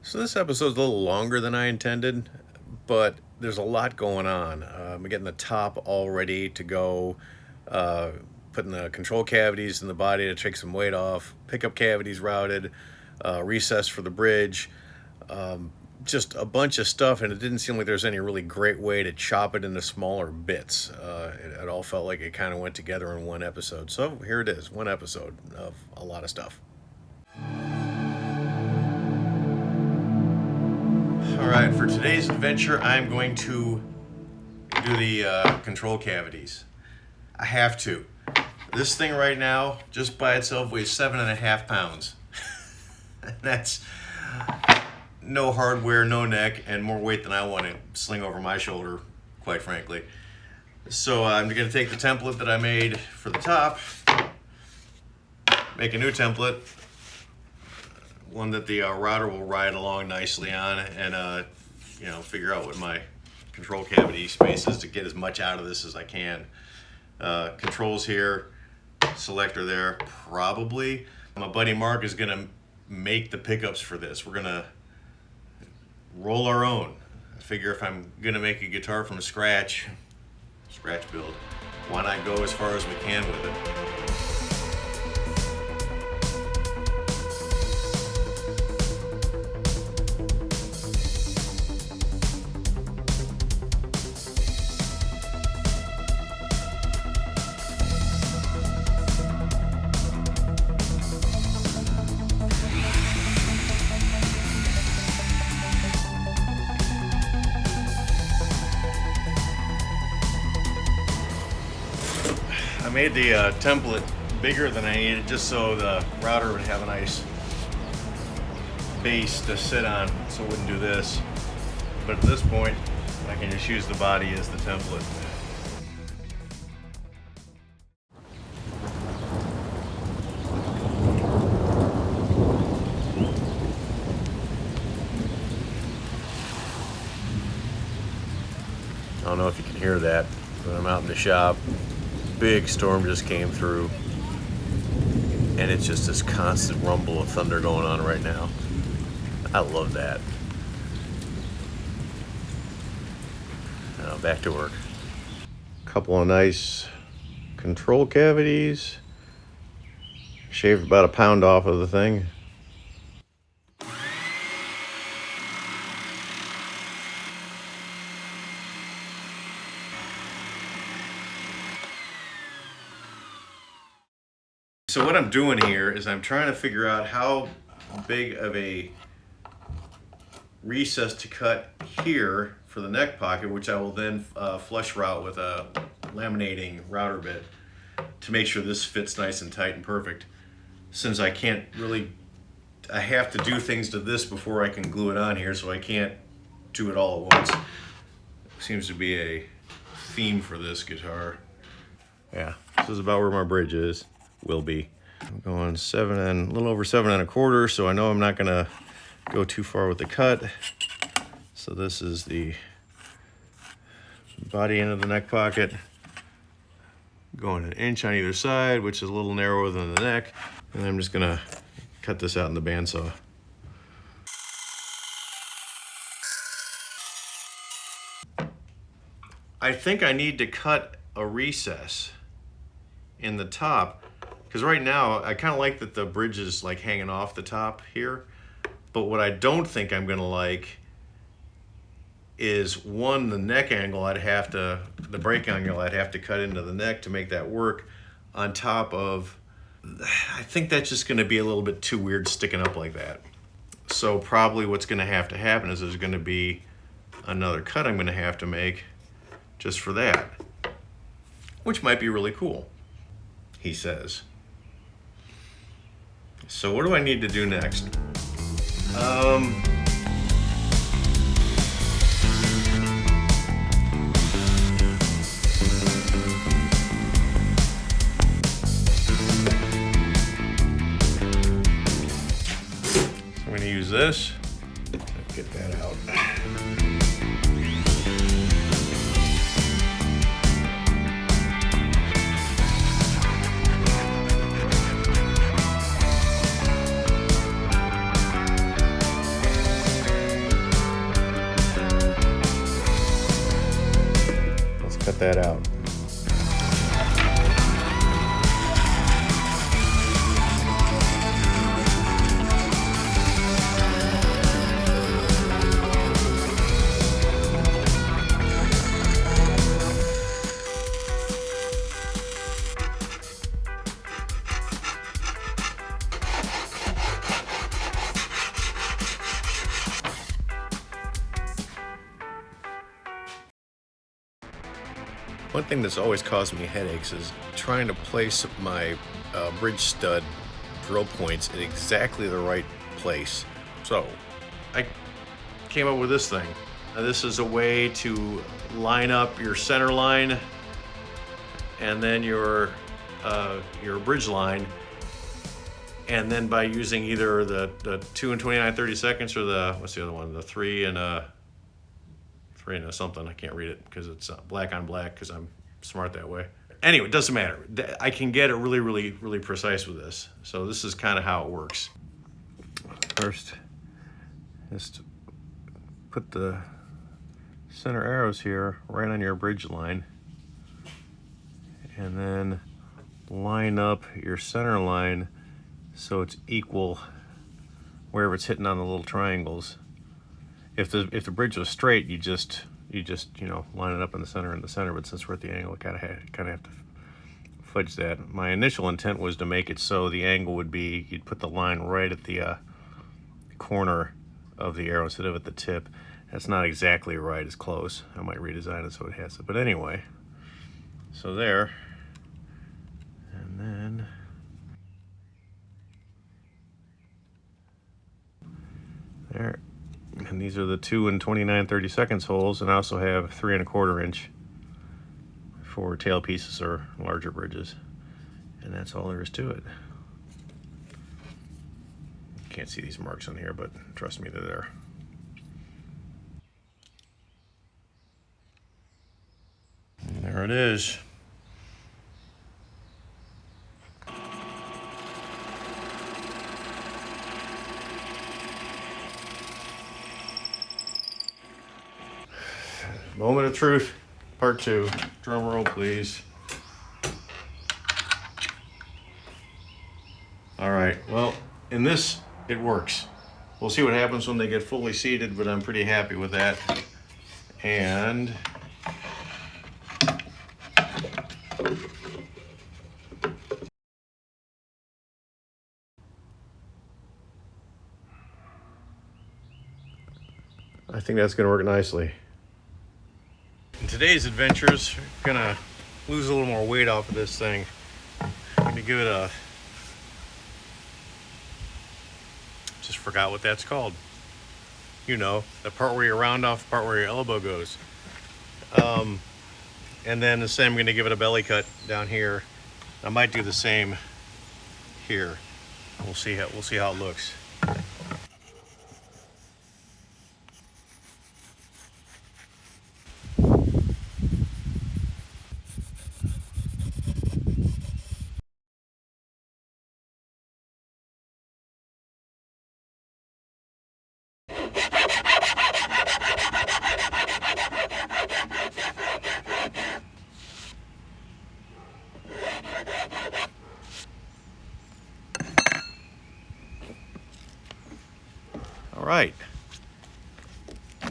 So this episode's a little longer than I intended, but there's a lot going on. I'm getting the top all ready to go, uh, putting the control cavities in the body to take some weight off, pickup cavities routed, recess for the bridge, just a bunch of stuff, and it didn't seem like there's any really great way to chop it into smaller bits. It all felt like it kind of went together in one episode. So here it is, one episode of a lot of stuff. All right, for today's adventure, I'm going to do the control cavities. I have to. This thing right now, just by itself, weighs 7.5 pounds. That's no hardware, no neck, and more weight than I want to sling over my shoulder, quite frankly. So I'm going to take the template that I made for the top, make a new template, one that the router will ride along nicely on, and figure out what my control cavity space is to get as much out of this as I can. Controls here, selector there, probably. My buddy Mark is gonna make the pickups for this. We're gonna roll our own. I figure if I'm gonna make a guitar from scratch build, why not go as far as we can with it? I made the template bigger than I needed just so the router would have a nice base to sit on, so it wouldn't do this. But at this point, I can just use the body as the template. I don't know if you can hear that, but I'm out in the shop. Big storm just came through, and it's just this constant rumble of thunder going on right now. I love that. Now back to work. Couple of nice control cavities. Shaved about a pound off of the thing. So what I'm doing here is I'm trying to figure out how big of a recess to cut here for the neck pocket, which I will then flush route with a laminating router bit to make sure this fits nice and tight and perfect. Since I can't really, I have to do things to this before I can glue it on here, so I can't do it all at once. Seems to be a theme for this guitar. Yeah, this is about where my bridge is. Will be. I'm going a little over 7.25, so I know I'm not gonna go too far with the cut. So this is the body end of the neck pocket, going 1 inch on either side, which is a little narrower than the neck, and I'm just gonna cut this out in the bandsaw. I think I need to cut a recess in the top, because right now I kind of like that the bridge is like hanging off the top here, but what I don't think I'm gonna like is one, the neck angle the break angle I'd have to cut into the neck to make that work, on top of, I think that's just gonna be a little bit too weird sticking up like that. So probably what's gonna have to happen is there's gonna be another cut I'm gonna have to make just for that, which might be really cool, he says. So what do I need to do next? I'm going to use this. Get that out. cut that out. One thing that's always caused me headaches is trying to place my bridge stud drill points in exactly the right place. So I came up with this thing. Now, this is a way to line up your center line and then your bridge line, and then by using either the 2 and 29/32 or the, what's the other one, the 3 and 3 and something, I can't read it because it's black on black because I'm smart that way. Anyway, it doesn't matter. I can get it really precise with this. So this is kind of how it works. First, just put the center arrows here right on your bridge line, and then line up your center line so it's equal wherever it's hitting on the little triangles. If the bridge was straight, you just line it up in the center, but since we're at the angle, kind of have to fudge that. My initial intent was to make it so the angle would be, you'd put the line right at the corner of the arrow instead of at the tip. That's not exactly right, it's close. I might redesign it so it has it, but anyway. So there, and then there. And these are the 2 and 29/32 holes, and I also have 3 1/4 inch for tail pieces or larger bridges. And that's all there is to it. Can't see these marks on here, but trust me, they're there. And there it is. Moment of truth, part 2. Drum roll, please. All right, well, in this, it works. We'll see what happens when they get fully seated, but I'm pretty happy with that. And I think that's gonna work nicely. In today's adventures, we're gonna lose a little more weight off of this thing. I'm gonna give it a, just forgot what that's called. You know, the part where you round off the part where your elbow goes. And then the same, I'm gonna give it a belly cut down here. I might do the same here. We'll see how it looks. All right,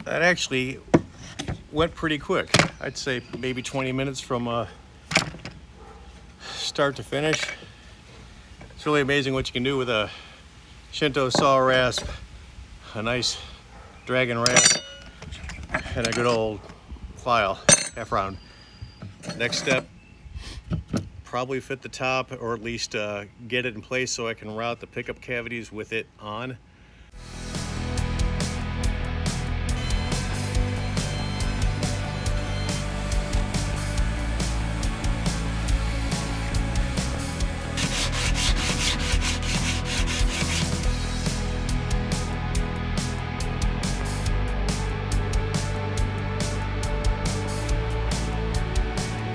that actually went pretty quick. I'd say maybe 20 minutes from start to finish. It's really amazing what you can do with a Shinto saw rasp, a nice dragon rasp, and a good old file, half round. Next step, probably fit the top, or at least get it in place so I can route the pickup cavities with it on.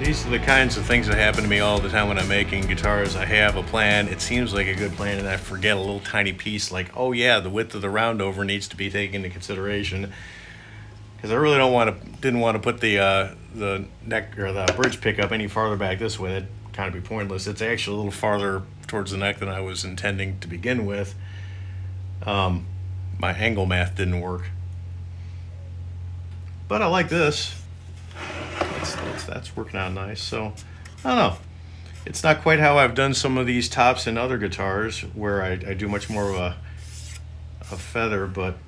These are the kinds of things that happen to me all the time when I'm making guitars. I have a plan, it seems like a good plan, and I forget a little tiny piece like, oh yeah, the width of the round over needs to be taken into consideration. because I really didn't want to put the neck or the bridge pickup any farther back this way. That'd kind of be pointless. It's actually a little farther towards the neck than I was intending to begin with. My angle math didn't work, but I like this. That's working out nice. So I don't know. It's not quite how I've done some of these tops in other guitars where I do much more of a feather, but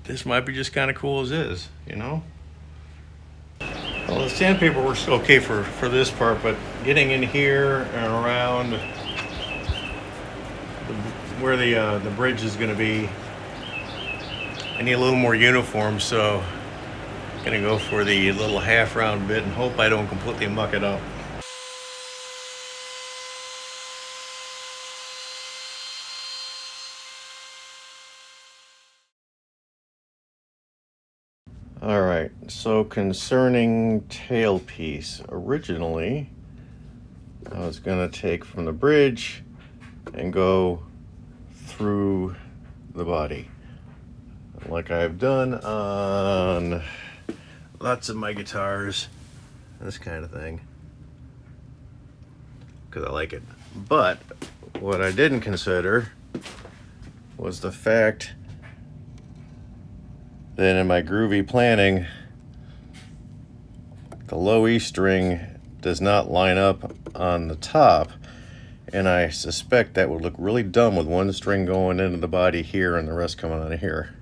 this might be just kind of cool as is, you know? Well, the sandpaper works okay for this part, but getting in here and around where the bridge is going to be, I need a little more uniform, so I'm going to go for the little half round bit and hope I don't completely muck it up. All right, so concerning tailpiece, originally I was gonna take from the bridge and go through the body, like I've done on lots of my guitars, this kind of thing, because I like it. But what I didn't consider was the fact then in my groovy planning, the low E string does not line up on the top, and I suspect that would look really dumb with one string going into the body here and the rest coming out of here.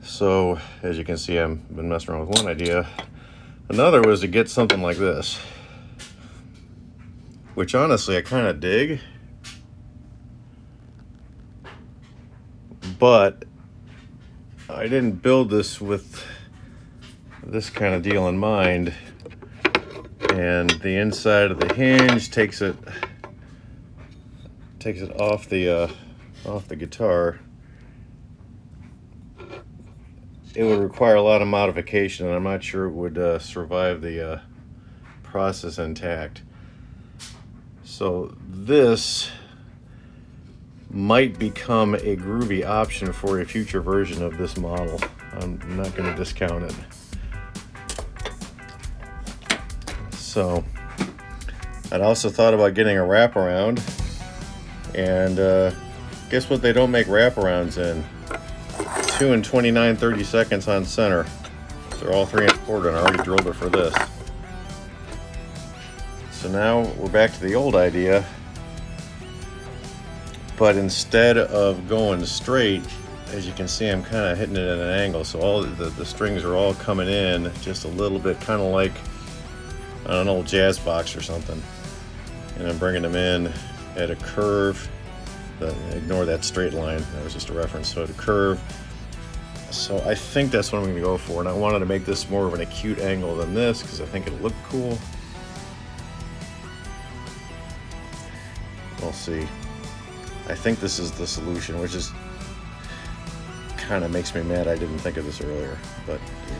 So as you can see, I've been messing around with one idea. Another was to get something like this, which honestly I kind of dig, but I didn't build this with this kind of deal in mind, and the inside of the hinge takes it off the guitar. It would require a lot of modification, and I'm not sure it would survive the process intact. So this might become a groovy option for a future version of this model. I'm not going to discount it. So I'd also thought about getting a wraparound, and guess what they don't make wraparounds in? 2 and 29/32 on center. They're all 3 1/4, and I already drilled it for this. So now we're back to the old idea, but instead of going straight, as you can see, I'm kind of hitting it at an angle, so all the strings are all coming in just a little bit, kind of like on an old jazz box or something, and I'm bringing them in at a curve. Ignore that straight line, that was just a reference, so at a curve. So I think that's what I'm going to go for, and I wanted to make this more of an acute angle than this because I think it'll look cool. We'll see. I think this is the solution, which is kind of makes me mad I didn't think of this earlier, but you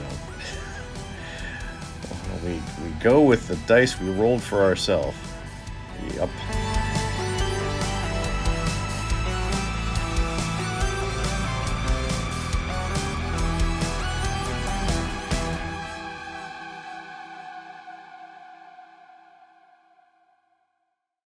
know, we go with the dice we rolled for ourselves. Yep.